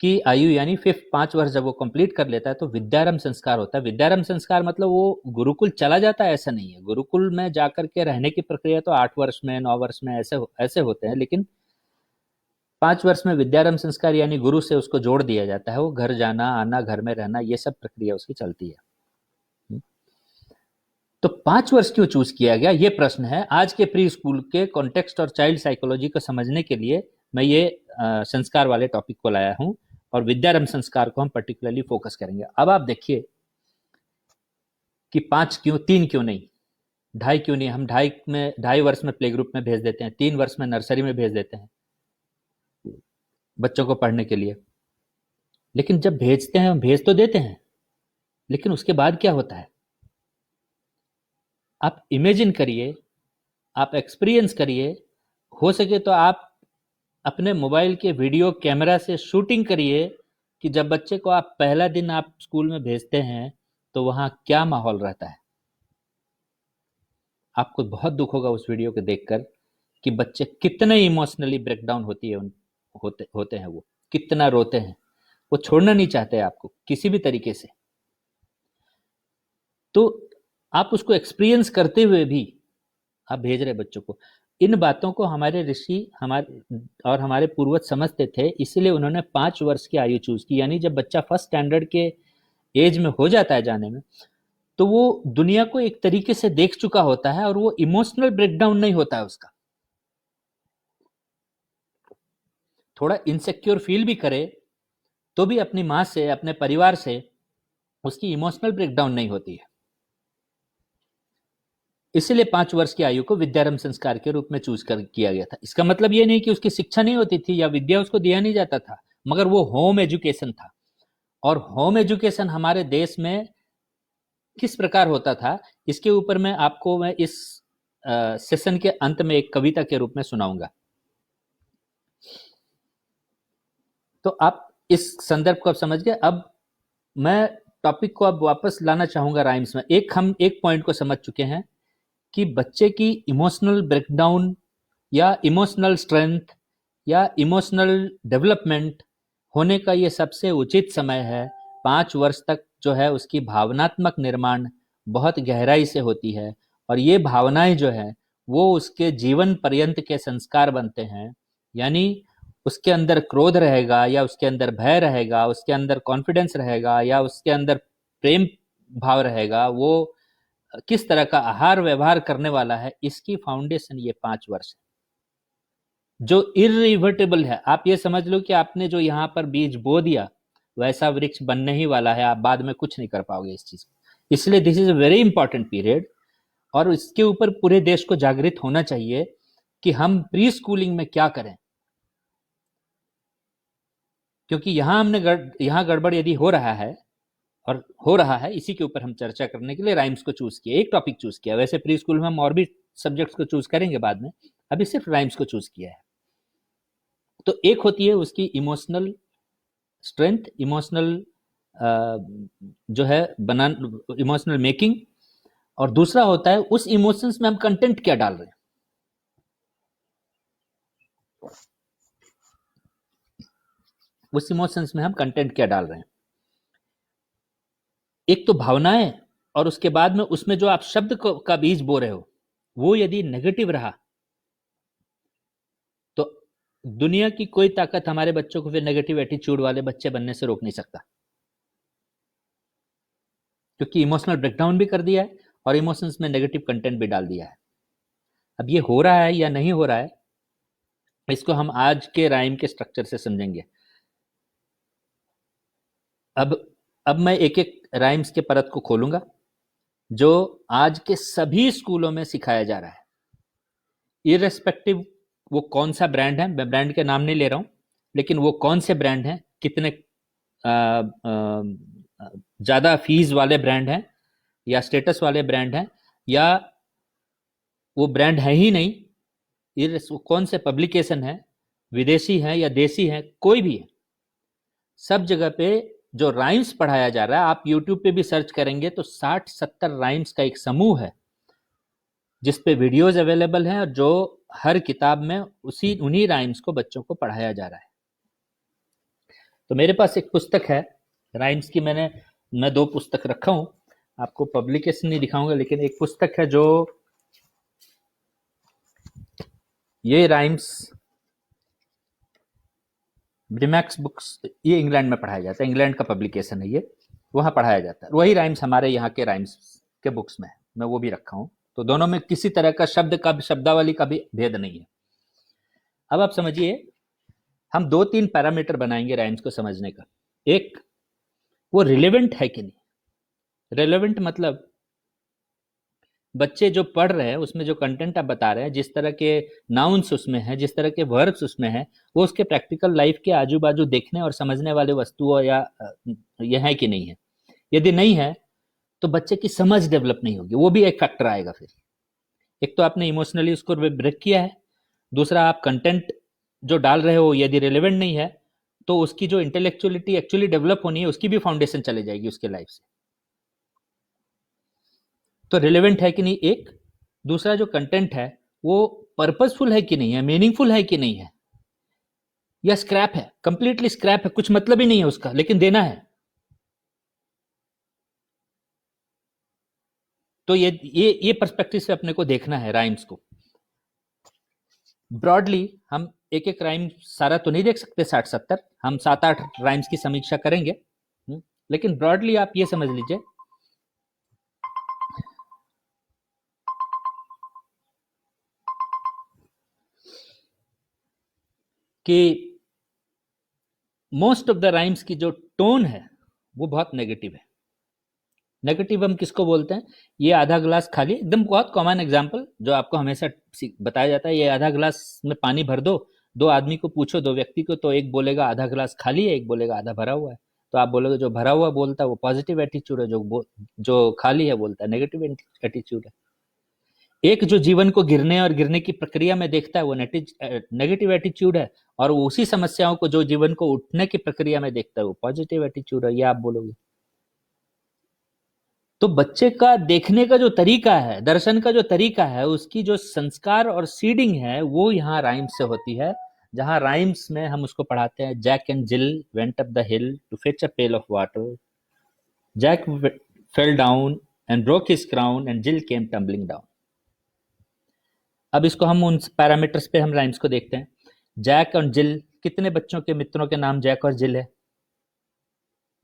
की आयु यानी फिफ्थ 5 वर्ष जब वो कंप्लीट कर लेता है तो विद्यारंभ संस्कार होता है। विद्यारंभ संस्कार मतलब वो गुरुकुल चला जाता है ऐसा नहीं है। गुरुकुल में जाकर के रहने की प्रक्रिया तो 8 वर्ष में 9 वर्ष में ऐसे होते हैं, लेकिन 5 वर्ष में विद्यारंभ संस्कार यानी गुरु से उसको जोड़ दिया जाता है। वो घर जाना आना, घर में रहना, ये सब प्रक्रिया उसकी चलती है। तो 5 वर्ष क्यों चूज किया गया, ये प्रश्न है। आज के प्री स्कूल के कॉन्टेक्स्ट और चाइल्ड साइकोलॉजी को समझने के लिए मैं ये संस्कार वाले टॉपिक को लाया हूं, और विद्यारंभ संस्कार को हम पर्टिकुलरली फोकस करेंगे। अब आप देखिए कि 5 क्यों, 3 क्यों नहीं, 2.5 क्यों नहीं। हम 2.5 वर्ष में प्ले ग्रुप में भेज देते हैं, 3 वर्ष में नर्सरी में भेज देते हैं बच्चों को पढ़ने के लिए। लेकिन जब भेजते हैं, हम भेज तो देते हैं, लेकिन उसके बाद क्या होता है आप इमेजिन करिए, आप एक्सपीरियंस करिए। हो सके तो आप अपने मोबाइल के वीडियो कैमरा से शूटिंग करिए कि जब बच्चे को आप पहला दिन आप स्कूल में भेजते हैं तो वहां क्या माहौल रहता है। आपको बहुत दुख होगा उस वीडियो को देखकर कि बच्चे कितने इमोशनली ब्रेकडाउन होते हैं, वो कितना रोते हैं, वो छोड़ना नहीं चाहते आपको किसी भी तरीके से। तो आप उसको एक्सपीरियंस करते हुए भी आप भेज रहे बच्चों को। इन बातों को हमारे ऋषि हमारे पूर्वज समझते थे, इसीलिए उन्होंने 5 वर्ष की आयु चूज की। यानी जब बच्चा फर्स्ट स्टैंडर्ड के एज में हो जाता है जाने में, तो वो दुनिया को एक तरीके से देख चुका होता है और वो इमोशनल ब्रेकडाउन नहीं होता है उसका। थोड़ा इनसिक्योर फील भी करे तो भी अपनी मां से, अपने परिवार से उसकी इमोशनल ब्रेकडाउन नहीं होती है। इसलिए 5 वर्ष की आयु को विद्यारंभ संस्कार के रूप में चूज किया गया था। इसका मतलब यह नहीं कि उसकी शिक्षा नहीं होती थी या विद्या उसको दिया नहीं जाता था, मगर वो होम एजुकेशन था। और होम एजुकेशन हमारे देश में किस प्रकार होता था, इसके ऊपर मैं इस सेशन के अंत में एक कविता के रूप में सुनाऊंगा। तो आप इस संदर्भ को अब समझ गए। अब मैं टॉपिक को अब वापस लाना चाहूंगा राइम्स में। हम एक पॉइंट को समझ चुके हैं कि बच्चे की इमोशनल ब्रेकडाउन या इमोशनल स्ट्रेंथ या इमोशनल डेवलपमेंट होने का ये सबसे उचित समय है। 5 वर्ष तक जो है उसकी भावनात्मक निर्माण बहुत गहराई से होती है, और ये भावनाएं जो है वो उसके जीवन पर्यंत के संस्कार बनते हैं। यानी उसके अंदर क्रोध रहेगा या उसके अंदर भय रहेगा, उसके अंदर कॉन्फिडेंस रहेगा या उसके अंदर प्रेम भाव रहेगा, वो किस तरह का आहार व्यवहार करने वाला है, इसकी फाउंडेशन ये 5 वर्ष है जो इरिवर्टेबल है। आप ये समझ लो कि आपने जो यहाँ पर बीज बो दिया वैसा वृक्ष बनने ही वाला है, आप बाद में कुछ नहीं कर पाओगे इस चीज को। इसलिए this is a very important period, और इसके ऊपर पूरे देश को जागृत होना चाहिए कि हम प्री स्कूलिंग में क्या करें। क्योंकि यहाँ गड़बड़ यदि हो रहा है, और हो रहा है, इसी के ऊपर हम चर्चा करने के लिए राइम्स को चूज किया, एक टॉपिक चूज किया। वैसे प्री स्कूल में हम और भी सब्जेक्ट्स को चूज करेंगे बाद में, अभी सिर्फ राइम्स को चूज किया है। तो एक होती है उसकी इमोशनल स्ट्रेंथ, इमोशनल जो है बना इमोशनल मेकिंग, और दूसरा होता है उस इमोशंस में हम कंटेंट क्या डाल रहे हैं। उस इमोशंस में हम कंटेंट क्या डाल रहे हैं। एक तो भावनाएं, और उसके बाद में उसमें जो आप शब्द का बीज बो रहे हो वो यदि नेगेटिव रहा तो दुनिया की कोई ताकत हमारे बच्चों को फिर नेगेटिव एटीट्यूड वाले बच्चे बनने से रोक नहीं सकता, क्योंकि इमोशनल ब्रेकडाउन भी कर दिया है और इमोशंस में नेगेटिव कंटेंट भी डाल दिया है। अब ये हो रहा है या नहीं हो रहा है, इसको हम आज के राइम के स्ट्रक्चर से समझेंगे। अब मैं एक एक राइम्स के परत को खोलूंगा जो आज के सभी स्कूलों में सिखाया जा रहा है, इररेस्पेक्टिव वो कौन सा ब्रांड है। मैं ब्रांड के नाम नहीं ले रहा हूं, लेकिन वो कौन से ब्रांड हैं, कितने ज्यादा फीस वाले ब्रांड हैं या स्टेटस वाले ब्रांड हैं, या वो ब्रांड है ही नहीं, कौन से पब्लिकेशन है, विदेशी है या देसी है, कोई भी है, सब जगह पे जो राइम्स पढ़ाया जा रहा है। आप यूट्यूब पे भी सर्च करेंगे तो 60-70 राइम्स का एक समूह है जिसपे वीडियोस अवेलेबल हैं, और जो हर किताब में उन्हीं राइम्स को बच्चों को पढ़ाया जा रहा है। तो मेरे पास एक पुस्तक है राइम्स की, मैं दो पुस्तक रखा हूं, आपको पब्लिकेशन नहीं दिखाऊंगा, लेकिन एक पुस्तक है जो ये राइम्स ब्रिमैक्स बुक्स, ये इंग्लैंड में पढ़ाया जाता है, इंग्लैंड का पब्लिकेशन है ये, वहां पढ़ाया जाता है। वही राइम्स हमारे यहाँ के राइम्स के बुक्स में है, मैं वो भी रखा हूँ। तो दोनों में किसी तरह का शब्दावली का भी भेद नहीं है। अब आप समझिए, हम दो तीन पैरामीटर बनाएंगे राइम्स को समझने का। एक, वो रिलेवेंट है कि नहीं। रिलेवेंट मतलब बच्चे जो पढ़ रहे हैं उसमें जो कंटेंट आप बता रहे हैं, जिस तरह के नाउन्स उसमें है, जिस तरह के वर्ब्स उसमें है, वो उसके प्रैक्टिकल लाइफ के आजू बाजू देखने और समझने वाले वस्तुओं या यह है कि नहीं है। यदि नहीं है तो बच्चे की समझ डेवलप नहीं होगी, वो भी एक फैक्टर आएगा। फिर एक तो आपने इमोशनली उसको ब्रेक किया है, दूसरा आप कंटेंट जो डाल रहे हो यदि रिलेवेंट नहीं है तो उसकी जो इंटेलेक्चुअलिटी एक्चुअली डेवलप होनी है उसकी भी फाउंडेशन चले जाएगी उसके लाइफ से। तो रिलेवेंट है कि नहीं एक, दूसरा जो कंटेंट है वो पर्पसफुल है कि नहीं है, मीनिंगफुल है कि नहीं है, या स्क्रैप है, कंप्लीटली स्क्रैप है, कुछ मतलब ही नहीं है उसका लेकिन देना है। तो ये पर्सपेक्टिव से अपने को देखना है राइम्स को। ब्रॉडली हम एक एक राइम सारा तो नहीं देख सकते 60-70, हम 7-8 राइम्स की समीक्षा करेंगे। लेकिन ब्रॉडली आप ये समझ लीजिए कि मोस्ट ऑफ द राइम्स की जो टोन है वो बहुत नेगेटिव है। नेगेटिव हम किसको बोलते हैं? ये आधा गिलास खाली, एकदम बहुत कॉमन एग्जांपल जो आपको हमेशा बताया जाता है, ये आधा गिलास में पानी भर दो, दो आदमी को पूछो, दो व्यक्ति को, तो एक बोलेगा आधा गिलास खाली है, एक बोलेगा आधा भरा हुआ है। तो आप बोलोगे जो भरा हुआ बोलता है वो पॉजिटिव एटीट्यूड है, जो खाली है बोलता है नेगेटिव एटीट्यूड है। एक जो जीवन को गिरने और गिरने की प्रक्रिया में देखता है वो नेगेटिव एटीट्यूड है, और उसी समस्याओं को जो जीवन को उठने की प्रक्रिया में देखता है वो पॉजिटिव एटीट्यूड है, ये आप बोलोगे। तो बच्चे का देखने का जो तरीका है, दर्शन का जो तरीका है, उसकी जो संस्कार और सीडिंग है वो यहाँ राइम्स से होती है। जहां राइम्स में हम उसको पढ़ाते हैं, Jack and Jill went up the hill to fetch a pail of water, Jack fell down and broke his crown and Jill came tumbling down. अब इसको हम उन पैरामीटर्स पे हम राइम्स को देखते हैं। जैक और जिल, कितने बच्चों के मित्रों के नाम जैक और जिल है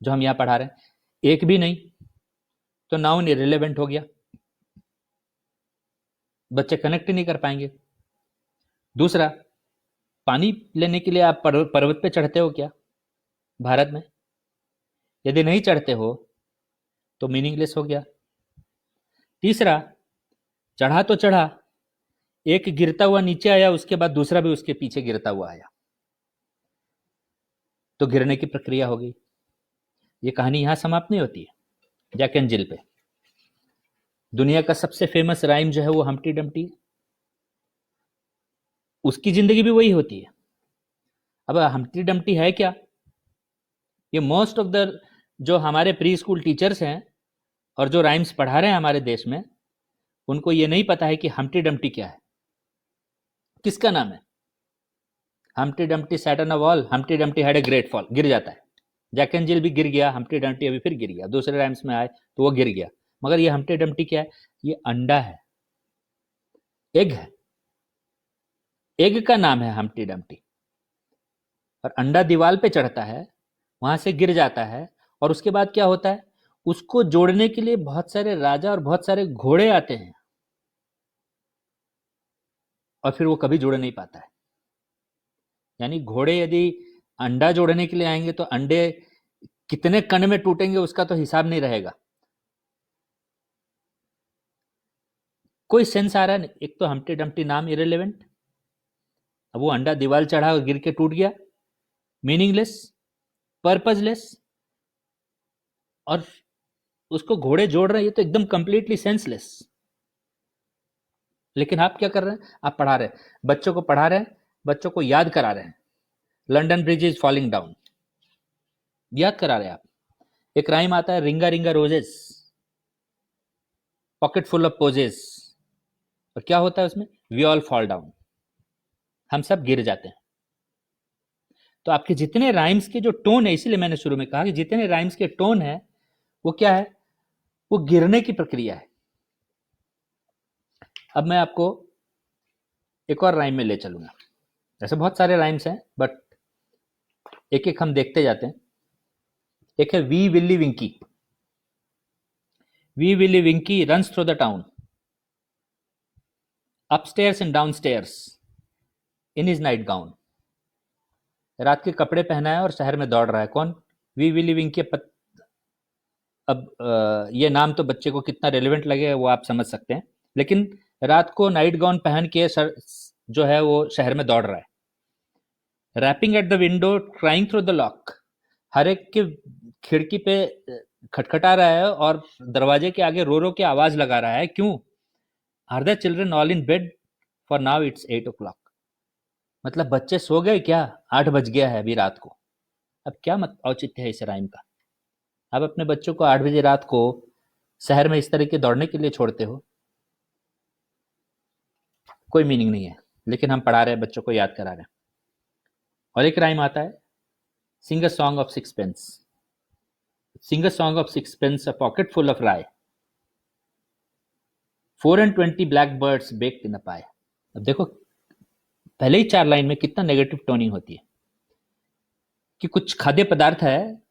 जो हम यहाँ पढ़ा रहे हैं? एक भी नहीं, तो नाउन इररिलेवेंट हो गया, बच्चे कनेक्ट ही नहीं कर पाएंगे। दूसरा, पानी लेने के लिए आप पर्वत पे चढ़ते हो क्या भारत में? यदि नहीं चढ़ते हो तो मीनिंगलेस हो गया। तीसरा, चढ़ा तो चढ़ा, एक गिरता हुआ नीचे आया, उसके बाद दूसरा भी उसके पीछे गिरता हुआ आया, तो गिरने की प्रक्रिया हो गई। ये कहानी यहां समाप्त नहीं होती है जैक एंड जिल पे। दुनिया का सबसे फेमस राइम जो है वो हम्टी डम्टी, उसकी जिंदगी भी वही होती है। अब हम्टी डम्टी है क्या? ये मोस्ट ऑफ द जो हमारे प्री स्कूल टीचर्स हैं और जो राइम्स पढ़ा रहे हैं हमारे देश में, उनको ये नहीं पता है कि हम्टी डम्टी क्या है, किसका नाम है। Humpty Dumpty sat on a wall, Humpty Dumpty had a great fall, गिर जाता है। जैक एंड जिल भी गिर गया, हम्टी डम्टी अभी फिर गिर गया, दूसरे राइम्स में आए तो वो गिर गया। मगर ये हम्टी डम्टी क्या है? ये अंडा है, एग है, एग का नाम है हम्टी डम्टी। और अंडा दीवार पे चढ़ता है, वहां से गिर जाता है, और उसके बाद क्या होता है? उसको जोड़ने के लिए बहुत सारे राजा और बहुत सारे घोड़े आते हैं, और फिर वो कभी जुड़ नहीं पाता है। यानी घोड़े यदि अंडा जोड़ने के लिए आएंगे तो अंडे कितने कण में टूटेंगे उसका तो हिसाब नहीं रहेगा। कोई सेंस आ रहा है? एक तो हम्टी डम्टी नाम इरेलीवेंट, अब वो अंडा दीवार चढ़ा और गिर के टूट गया, मीनिंगलेस, पर्पजलेस, और उसको घोड़े जोड़ रहे हैं, ये तो एकदम कंप्लीटली सेंसलेस। लेकिन आप क्या कर रहे हैं? आप पढ़ा रहे हैं, बच्चों को पढ़ा रहे हैं, बच्चों को याद करा रहे हैं, London bridge is falling down, याद करा रहे हैं आप। एक राइम आता है, ring a ring a roses, pocket full of posies, और क्या होता है उसमें? वी ऑल फॉल डाउन, हम सब गिर जाते हैं। तो आपके जितने राइम्स के जो टोन है, इसीलिए मैंने शुरू में कहा कि जितने राइम्स के टोन है वो क्या है, वो गिरने की प्रक्रिया है। अब मैं आपको एक और राइम में ले चलूंगा। ऐसे बहुत सारे राइम्स हैं, बट एक एक हम देखते जाते हैं। एक है Wee Willie Winkie. Wee Willie Winkie runs through the town, upstairs and downstairs in his nightgown. रात के कपड़े पहना है और शहर में दौड़ रहा है। कौन? Wee Willie Winkie. अब ये नाम तो बच्चे को कितना रेलिवेंट लगे वो आप समझ सकते हैं, लेकिन रात को नाइट गाउन पहन के जो है वो शहर में दौड़ रहा है। Rapping at the window, trying through the lock. हर एक के खिड़की पे खटखटा रहा है और दरवाजे के आगे रो रो के आवाज लगा रहा है। क्यों? Are the children all in bed for now it's 8 o'clock। मतलब बच्चे सो गए क्या? 8 बज गया है अभी रात को। अब क्या मत औचित्य है इस राइम का? आप अपने बच्चों को 8 बजे रात को शहर में इस तरह के दौड़ने के लिए छोड़ते हो? कोई मीनिंग नहीं है, लेकिन हम पढ़ा रहे हैं, बच्चों को याद करा रहे हैं। और एक राइम आता है, sing a song of sixpence. Sing a song of sixpence, a pocket full of rye, 4 and 20 black birds baked in a pie. अब देखो पहले ही 4 लाइन में कितना नेगेटिव टोनिंग होती है कि कुछ खाद्य पदार्थ है,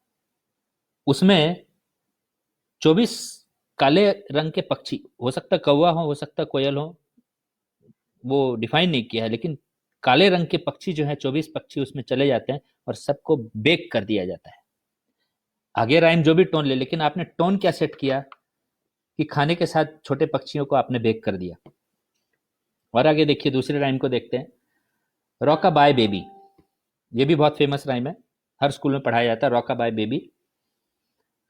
उसमें 24 काले रंग के पक्षी, हो सकता है कौवा हो सकता है कोयल हो, वो डिफाइन नहीं किया है, लेकिन काले रंग के पक्षी जो है 24 पक्षी उसमें चले जाते हैं और सबको बेक कर दिया जाता है। आगे राइम जो भी टोन ले, लेकिन आपने टोन क्या सेट किया कि खाने के साथ छोटे पक्षियों को आपने बेक कर दिया। और आगे देखिए, दूसरे राइम को देखते हैं, रॉका बाय बेबी। ये भी बहुत फेमस राइम है, हर स्कूल में पढ़ाया जाता है। Rock a bye baby,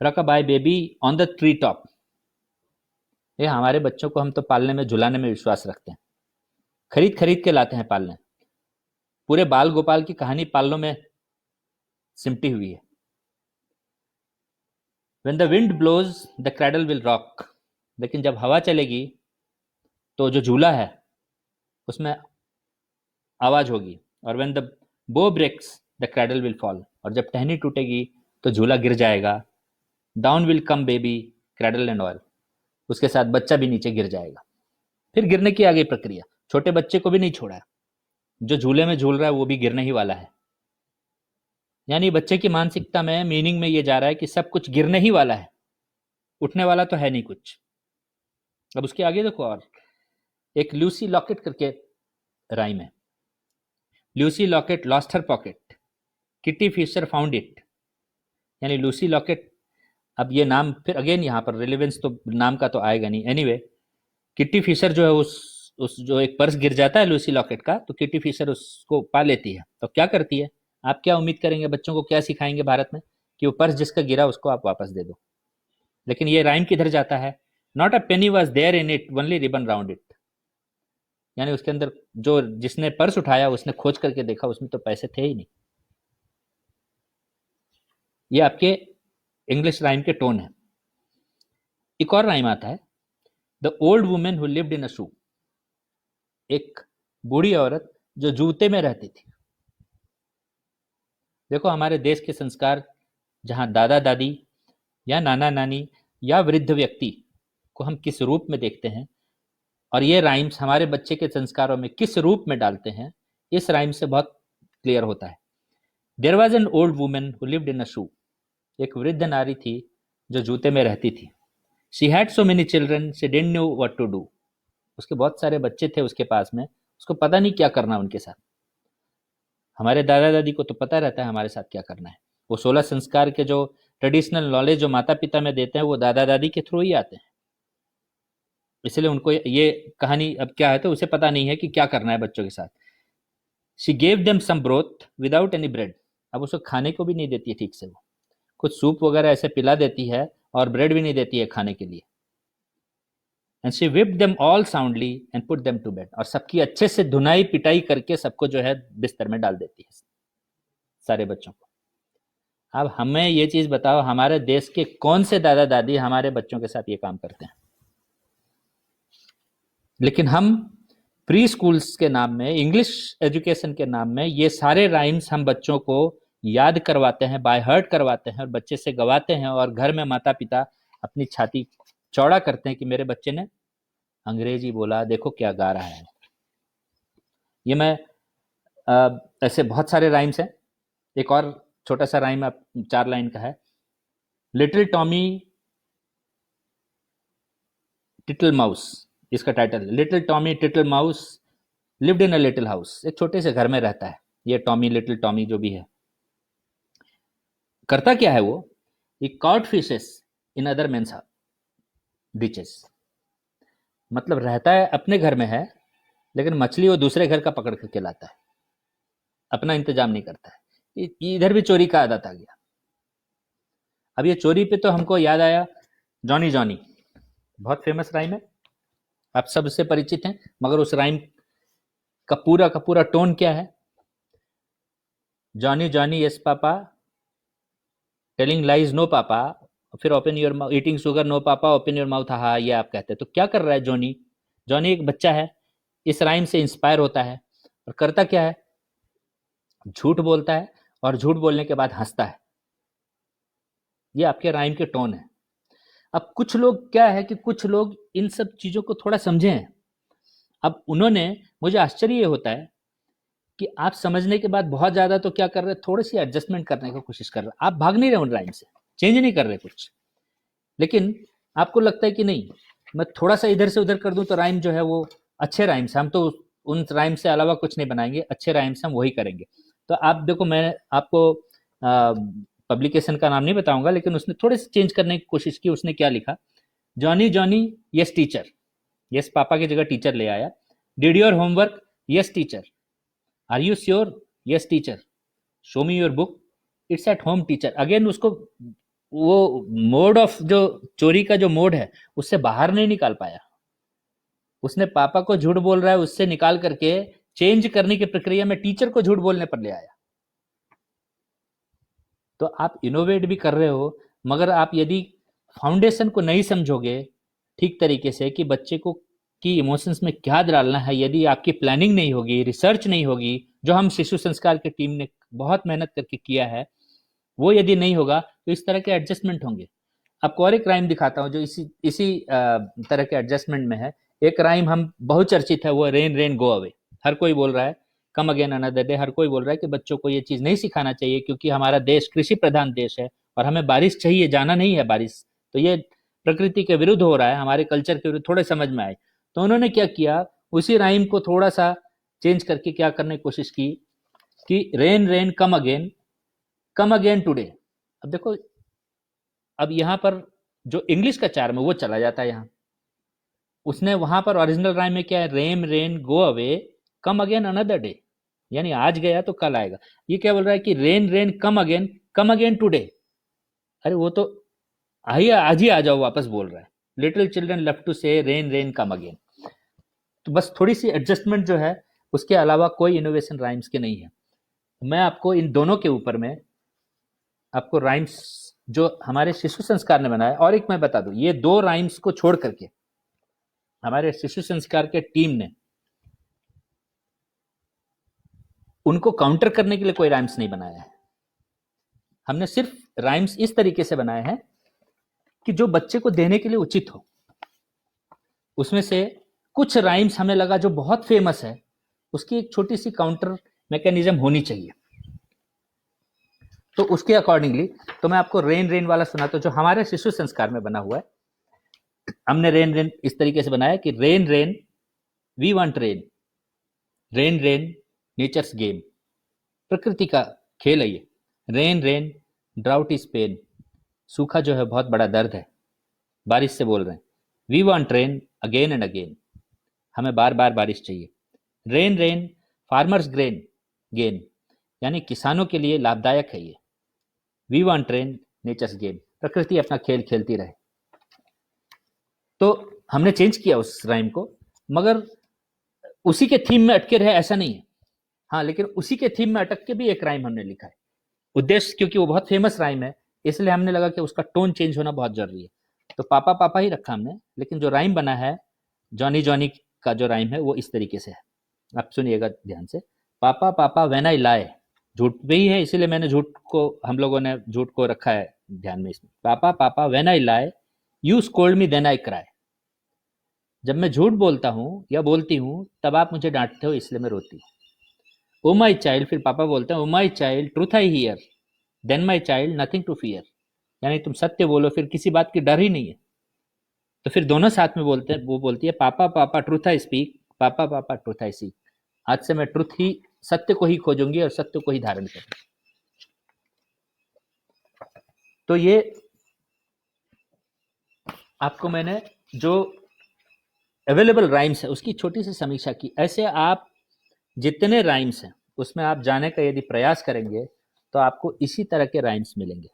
rock a bye baby on the tree top. ये हमारे बच्चों को हम तो पालने में, झुलाने में विश्वास रखते हैं, खरीद खरीद के लाते हैं पालने। पूरे बाल गोपाल की कहानी पालों में सिमटी हुई है। When the wind blows, the cradle will rock। लेकिन जब हवा चलेगी तो जो झूला है उसमें आवाज होगी। और when the bow breaks, the cradle will fall। और जब टहनी टूटेगी तो झूला गिर जाएगा। Down will come baby, cradle and all। उसके साथ बच्चा भी नीचे गिर जाएगा। फिर गिरने की आगे प्रक्रिया, छोटे बच्चे को भी नहीं छोड़ा, जो झूले में झूल रहा है वो भी गिरने ही वाला है। यानी बच्चे की मानसिकता में, मीनिंग में ये जा रहा है कि सब कुछ गिरने ही वाला है, उठने वाला तो है नहीं कुछ। अब उसके आगे देखो, और एक लूसी लॉकेट करके राइम है। Lucy Locket lost her pocket, Kitty Fisher found it. यानी लूसी लॉकेट, अब ये नाम फिर अगेन यहाँ पर रिलेवेंस तो नाम का तो आएगा नहीं। एनीवे, किटी फिशर जो है उस जो एक पर्स गिर जाता है लूसी लॉकेट का, तो किटी फिशर उसको पा लेती है। तो क्या करती है? आप क्या उम्मीद करेंगे, बच्चों को क्या सिखाएंगे भारत में? कि वो पर्स जिसका गिरा उसको आप वापस दे दो। लेकिन ये राइम किधर जाता है? Not a penny was there in it, only ribbon round it. यानी उसके अंदर जो जिसने पर्स उठाया उसने खोज करके देखा, उसमें तो पैसे थे ही नहीं। ये आपके इंग्लिश राइम के टोन है। एक और राइम आता है, the old woman who lived in a shoe. एक बूढ़ी औरत जो जूते में रहती थी। देखो हमारे देश के संस्कार, जहां दादा दादी या नाना नानी या वृद्ध व्यक्ति को हम किस रूप में देखते हैं, और ये राइम्स हमारे बच्चे के संस्कारों में किस रूप में डालते हैं, इस राइम से बहुत क्लियर होता है। There was an old woman who lived in a shoe. एक वृद्ध नारी थी जो जूते में रहती थी। She had so many children, she didn't know what to do. उसके बहुत सारे बच्चे थे उसके पास में, उसको पता नहीं क्या करना उनके साथ। हमारे दादा दादी को तो पता रहता है हमारे साथ क्या करना है। वो 16 संस्कार के जो ट्रेडिशनल नॉलेज जो माता पिता में देते हैं वो दादा दादी के थ्रू ही आते हैं। इसलिए उनको ये कहानी अब क्या है तो उसे पता नहीं है कि क्या करना है बच्चों के साथ। She gave them some broth without any bread. अब उसको खाने को भी नहीं देती है ठीक से, वो कुछ सूप वगैरह ऐसे पिला देती है और ब्रेड भी नहीं देती है खाने के लिए। And she whipped them all soundly and put them to bed। और सबकी अच्छे से धुनाई पिटाई करके सबको जो है बिस्तर में डाल देती है, सारे बच्चों को। अब हमें ये चीज बताओ, हमारे देश के कौन से दादा दादी हमारे बच्चों के साथ ये काम करते हैं? लेकिन हम प्री स्कूल्स के नाम में, इंग्लिश एजुकेशन के नाम में ये सारे राइम्स हम बच्चों को याद करवाते हैं, बाय हार्ट करवाते हैं और बच्चे से गवाते हैं, और घर में माता पिता अपनी छाती चौड़ा करते हैं कि मेरे बच्चे ने अंग्रेजी बोला, देखो क्या गा रहा है। ये मैं ऐसे बहुत सारे राइम्स हैं। एक और छोटा सा राइम 4 लाइन का है। लिटिल टॉमी टिटल माउस, इसका title, little Tommy Tittlemouse lived in a little house. एक छोटे से घर में रहता है ये टॉमी, लिटिल टॉमी जो भी है। करता क्या है वो, he caught fishes in other men's ditches. मतलब रहता है अपने घर में है, लेकिन मछली वो दूसरे घर का पकड़ करके लाता है, अपना इंतजाम नहीं करता है। इधर भी चोरी का आदत आ गया। अब ये चोरी पे तो हमको याद आया जॉनी जॉनी, बहुत फेमस राइम है, आप सब इससे परिचित हैं। मगर उस राइम का पूरा टोन क्या है, Johnny Johnny yes papa, telling lies no papa, फिर open your mouth, eating sugar no papa, open your mouth, हाँ ये आप कहते हैं। तो क्या कर रहा है जॉनी? जॉनी एक बच्चा है, इस राइम से इंस्पायर होता है और करता क्या है, झूठ बोलता है और झूठ बोलने के बाद हंसता है। ये आपके राइम के टोन है। अब कुछ लोग क्या है कि कुछ लोग इन सब चीजों को थोड़ा समझे हैं। अब उन्होंने, मुझे आश्चर्य ये होता है कि आप समझने के बाद बहुत ज्यादा तो क्या कर रहे हैं, थोड़ी सी एडजस्टमेंट करने की कोशिश कर रहे हैं। आप भाग नहीं रहे उन राइम से, चेंज नहीं कर रहे कुछ, लेकिन आपको लगता है कि नहीं मैं थोड़ा सा इधर से उधर कर दूं तो राइम जो है वो अच्छे राइम्स, हम तो उन राइम से अलावा कुछ नहीं बनाएंगे, अच्छे राइम्स हम वही करेंगे। तो आप देखो, मैं आपको पब्लिकेशन का नाम नहीं बताऊंगा, लेकिन उसने थोड़े से चेंज करने की कोशिश की। उसने क्या लिखा, Johnny Johnny yes teacher, yes papa की जगह टीचर ले आया। Did your homework, yes teacher. Are you sure, yes teacher. Show me your book, it's at home teacher. Again उसको वो मोड ऑफ, जो चोरी का जो मोड है, उससे बाहर नहीं निकाल पाया। उसने पापा को झूठ बोल रहा है उससे निकाल करके चेंज करने की प्रक्रिया में टीचर को झूठ बोलने पर ले आया। तो आप इनोवेट भी कर रहे हो, मगर आप यदि फाउंडेशन को नहीं समझोगे ठीक तरीके से कि बच्चे को की इमोशंस में क्या डालना है, यदि आपकी प्लानिंग नहीं होगी, रिसर्च नहीं होगी, जो हम शिशु संस्कार की टीम ने बहुत मेहनत करके किया है, वो यदि नहीं होगा तो इस तरह के एडजस्टमेंट होंगे। आपको और एक राइम दिखाता हूं जो इसी तरह के एडजस्टमेंट में है। एक राइम हम बहुचर्चित है, वो रेन रेन गो अवे। हर कोई बोल रहा है कम अगेन अनदर डे। हर कोई बोल रहा है कि बच्चों को ये चीज नहीं सिखाना चाहिए, क्योंकि हमारा देश कृषि प्रधान देश है और हमें बारिश चाहिए, जाना नहीं है बारिश। तो ये प्रकृति के विरुद्ध हो रहा है, हमारे कल्चर के विरुद्ध। थोड़े समझ में आए तो उन्होंने क्या किया, उसी राइम को थोड़ा सा चेंज करके क्या करने की कोशिश की कि rain rain come again today. अब देखो, अब यहां पर जो इंग्लिश का चार्म है वो चला जाता है। यहां उसने, वहां पर ओरिजिनल राइम में क्या है, rain rain go away come again another day, यानी आज गया तो कल आएगा। ये क्या बोल रहा है कि rain rain come again today. अरे वो तो आज ही आ जाओ वापस बोल रहा है। लिटिल चिल्ड्रन लव टू से रेन रेन कम अगेन। तो बस थोड़ी सी एडजस्टमेंट जो है, उसके अलावा कोई इनोवेशन राइम्स के नहीं है। मैं आपको इन दोनों के ऊपर में आपको राइम्स जो हमारे शिशु संस्कार ने बनाया, और एक मैं बता दूं, ये 2 राइम्स को छोड़ करके हमारे शिशु संस्कार के टीम ने उनको काउंटर करने के लिए कोई राइम्स नहीं बनाया है। हमने सिर्फ राइम्स इस तरीके से बनाए हैं कि जो बच्चे को देने के लिए उचित हो। उसमें से कुछ राइम्स हमें लगा जो बहुत फेमस है, उसकी एक छोटी सी काउंटर मैकेनिज्म होनी चाहिए। तो उसके अकॉर्डिंगली तो मैं आपको रेन रेन वाला सुनाता हूं, जो हमारे शिशु संस्कार में बना हुआ है। हमने रेन रेन इस तरीके से बनाया कि rain rain we want rain, rain rain nature's game, प्रकृति का खेल है ये। Rain rain drought is pain, सूखा जो है बहुत बड़ा दर्द है, बारिश से बोल रहे हैं। We want rain again and again, हमें बार बार बारिश चाहिए। Rain rain farmer's grain gain, यानी किसानों के लिए लाभदायक है ये। We want rain nature's game, प्रकृति अपना खेल खेलती रहे। तो हमने चेंज किया उस राइम को, मगर उसी के थीम में अटके रहे ऐसा नहीं है। हाँ, लेकिन उसी के थीम में अटक के भी एक राइम हमने लिखा है। उद्देश्य, क्योंकि वो बहुत फेमस राइम है, इसलिए हमने लगा कि उसका टोन चेंज होना बहुत जरूरी है। तो पापा पापा ही रखा हमने, लेकिन जो राइम बना है जॉनी जॉनी का जो राइम है वो इस तरीके से है, आप सुनिएगा ध्यान से। पापा पापा व्हेन आई लाई, झूठ पे ही है इसीलिए मैंने झूठ को, हम लोगों ने झूठ को रखा है ध्यान में इसमें। Papa papa when I lie, you scold me then I cry. जब मैं झूठ बोलता हूँ या बोलती हूँ तब आप मुझे डांटते हो इसलिए मैं रोती हूँ। ओ माई चाइल्ड, फिर पापा बोलते हैं oh my child truth I hear, then my child nothing to fear. यानी तुम सत्य बोलो फिर किसी बात की डर ही नहीं है। तो फिर दोनों साथ में बोलते हैं, वो बोलती है पापा पापा ट्रूथ आई स्पीक, पापा पापा ट्रूथ आई सीक। आज से मैं ट्रूथ ही, सत्य को ही खोजूंगी और सत्य को ही धारण करूंगी। तो ये आपको मैंने जो अवेलेबल राइम्स है उसकी छोटी सी समीक्षा की। ऐसे आप जितने राइम्स हैं उसमें आप जाने का यदि प्रयास करेंगे तो आपको इसी तरह के राइम्स मिलेंगे।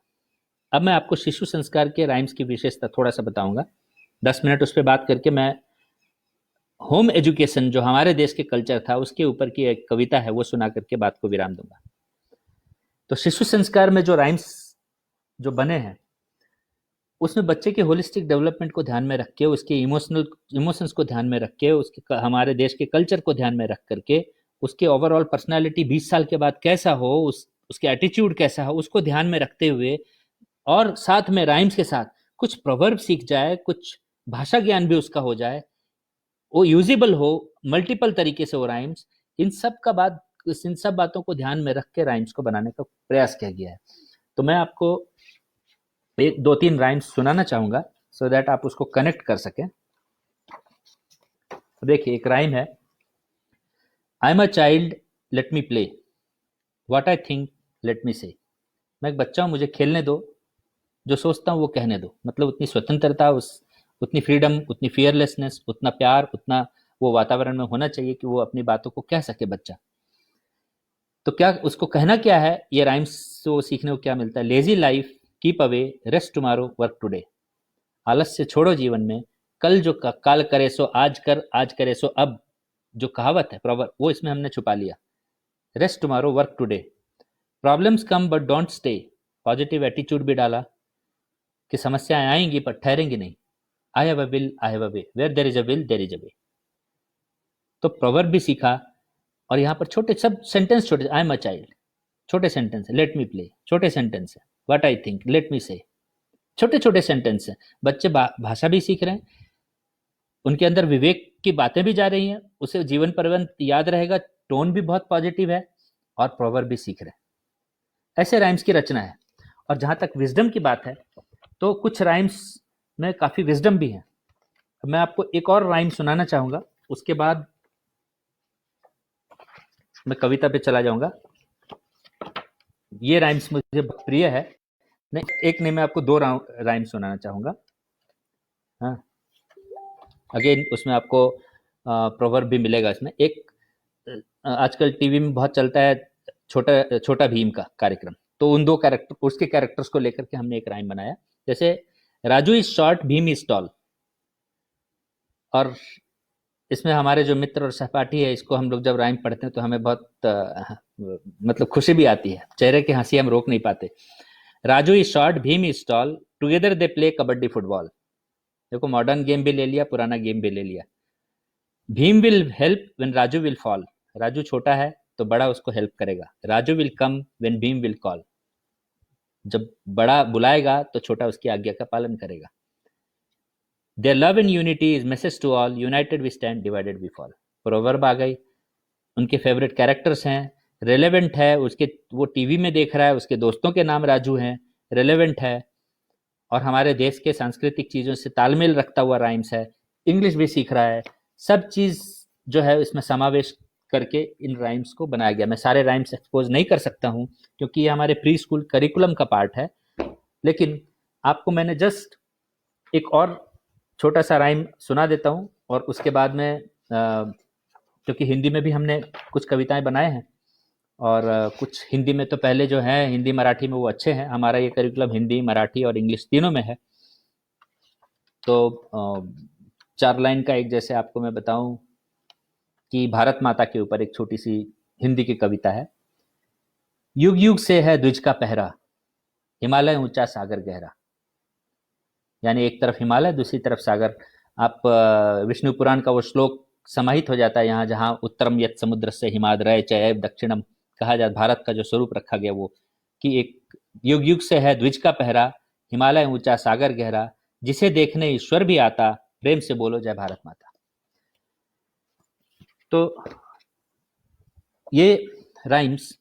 अब मैं आपको शिशु संस्कार के राइम्स की विशेषता थोड़ा सा बताऊंगा। 10 मिनट उस पर बात करके मैं होम एजुकेशन जो हमारे देश के कल्चर था उसके ऊपर की एक कविता है वो सुना करके बात को विराम दूंगा। तो शिशु संस्कार में जो राइम्स जो बने हैं उसमें बच्चे के होलिस्टिक डेवलपमेंट को ध्यान में रख के, उसके इमोशंस को ध्यान में रख के, उसके हमारे देश के कल्चर को ध्यान में रख करके, उसके ओवरऑल पर्सनालिटी 20 साल के बाद कैसा हो, उसके एटीट्यूड कैसा हो, उसको ध्यान में रखते हुए और साथ में राइम्स के साथ कुछ प्रोवर्ब सीख जाए, कुछ भाषा ज्ञान भी उसका हो जाए, वो यूजेबल हो, मल्टीपल तरीके से हो राइम्स। इन सब बातों को ध्यान में रख के राइम्स को बनाने का प्रयास किया गया है। तो मैं आपको एक 2-3 राइम्स सुनाना चाहूंगा सो दैट आप उसको कनेक्ट कर सकें। देखिए एक राइम है, I am a child let me play, what I think let me से। मैं एक बच्चा हूं, मुझे खेलने दो, जो सोचता हूं वो कहने दो। मतलब उतनी स्वतंत्रता, उतनी फ्रीडम, उतनी फियरलेसनेस, उतना प्यार, उतना वो वातावरण में होना चाहिए कि वो अपनी बातों को कह सके बच्चा। तो क्या उसको कहना क्या है, ये राइम्स से वो सीखने को क्या मिलता है। Lazy life keep away, rest tomorrow work today. आलस्य छोड़ो जीवन में, कल जो काल करे सो आज कर, आज करे सो अब। जो कहावत है प्रोवर्ब वो इसमें हमने छुपा लिया। Rest tomorrow work today, problems come but don't stay. Positive attitude भी डाला कि समस्याएं आएंगी पर ठहरेंगी नहीं। I have a will, I have a way, where there is a will there is a way. तो प्रोवर्ब भी सीखा। और यहाँ पर छोटे सब सेंटेंस, छोटे, आई एम अ चाइल्ड छोटे सेंटेंस है, लेट मी प्ले छोटे सेंटेंस है, what I think let me से छोटे छोटे सेंटेंस हैं। बच्चे भाषा भी सीख रहे हैं, उनके अंदर विवेक की बातें भी जा रही हैं, उसे जीवन पर्यंत याद रहेगा, टोन भी बहुत पॉजिटिव है और प्रोवर्ब भी सीख रहे हैं। ऐसे राइम्स की रचना है। और जहां तक विजडम की बात है तो कुछ राइम्स में काफी विजडम भी है। मैं आपको एक और राइम सुनाना चाहूंगा, उसके बाद मैं कविता पे चला जाऊंगा। ये राइम्स मुझे बहुत प्रिय है। नहीं, मैं आपको 2 राइम सुनाना चाहूंगा। हाँ, अगेन उसमें आपको प्रोवर्ब भी मिलेगा। इसमें एक आजकल टीवी में बहुत चलता है छोटा छोटा भीम का कार्यक्रम, तो उन 2 कैरेक्टर, उसके कैरेक्टर्स को लेकर के हमने एक राइम बनाया। जैसे Raju is short Bhim is tall. और इसमें हमारे जो मित्र और सहपाठी है, इसको हम लोग जब राइम पढ़ते हैं तो हमें बहुत मतलब खुशी भी आती है, चेहरे की हंसी हम रोक नहीं पाते। Raju is short Bhim is tall, together they play kabaddi football. देखो मॉडर्न गेम भी ले लिया, पुराना गेम भी ले लिया। Bhim will help when Raju will fall. Raju छोटा है तो बड़ा उसको हेल्प करेगा। Raju will come when Bhim will call. जब बड़ा बुलाएगा तो छोटा उसकी आज्ञा का पालन करेगा। Their love and unity is message to all, united we stand, divided we fall. Proverb आ गई। उनके फेवरेट कैरेक्टर्स हैं, रेलेवेंट है, उसके वो टीवी में देख रहा है, उसके दोस्तों के नाम राजू हैं, रेलेवेंट है और हमारे देश के सांस्कृतिक चीज़ों से तालमेल रखता हुआ राइम्स है। इंग्लिश भी सीख रहा है। सब चीज़ जो है इसमें समावेश करके इन राइम्स को बनाया गया। मैं सारे राइम्स एक्सपोज नहीं कर सकता हूँ क्योंकि ये हमारे प्री स्कूल करिकुलम का पार्ट है, लेकिन आपको मैंने जस्ट एक और छोटा सा राइम सुना देता हूँ और उसके बाद में क्योंकि हिंदी में भी हमने कुछ कविताएं बनाए हैं और कुछ हिंदी में तो पहले जो है हिंदी मराठी में वो अच्छे हैं। हमारा ये करिकुलम हिंदी, मराठी और इंग्लिश तीनों में है। तो 4 लाइन का एक, जैसे आपको मैं बताऊं कि भारत माता के ऊपर एक छोटी सी हिंदी की कविता है। युग युग से है द्विज का पहरा, हिमालय ऊंचा सागर गहरा। यानी एक तरफ हिमालय, दूसरी तरफ सागर। आप विष्णु पुराण का वो श्लोक समाहित हो जाता है यहाँ, जहाँ उत्तरम यत् समुद्र से हिमाद्रय चैव दक्षिणम कहा जाता, भारत का जो स्वरूप रखा गया वो, कि एक युग युग से है द्विज का पहरा, हिमालय ऊंचा सागर गहरा, जिसे देखने ईश्वर भी आता, प्रेम से बोलो जय भारत माता। तो ये राइम्स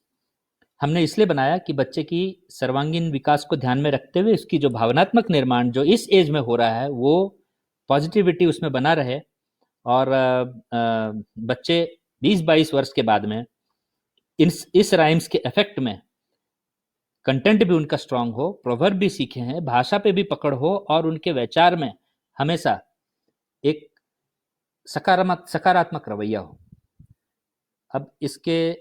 हमने इसलिए बनाया कि बच्चे की सर्वांगीण विकास को ध्यान में रखते हुए उसकी जो भावनात्मक निर्माण जो इस एज में हो रहा है वो पॉजिटिविटी उसमें बना रहे, और बच्चे 20-22 वर्ष के बाद में इस राइम्स के इफेक्ट में कंटेंट भी उनका स्ट्रांग हो, प्रोवर्ब भी सीखे हैं, भाषा पे भी पकड़ हो, और उनके विचार में हमेशा एक सकारात्मक रवैया हो। अब इसके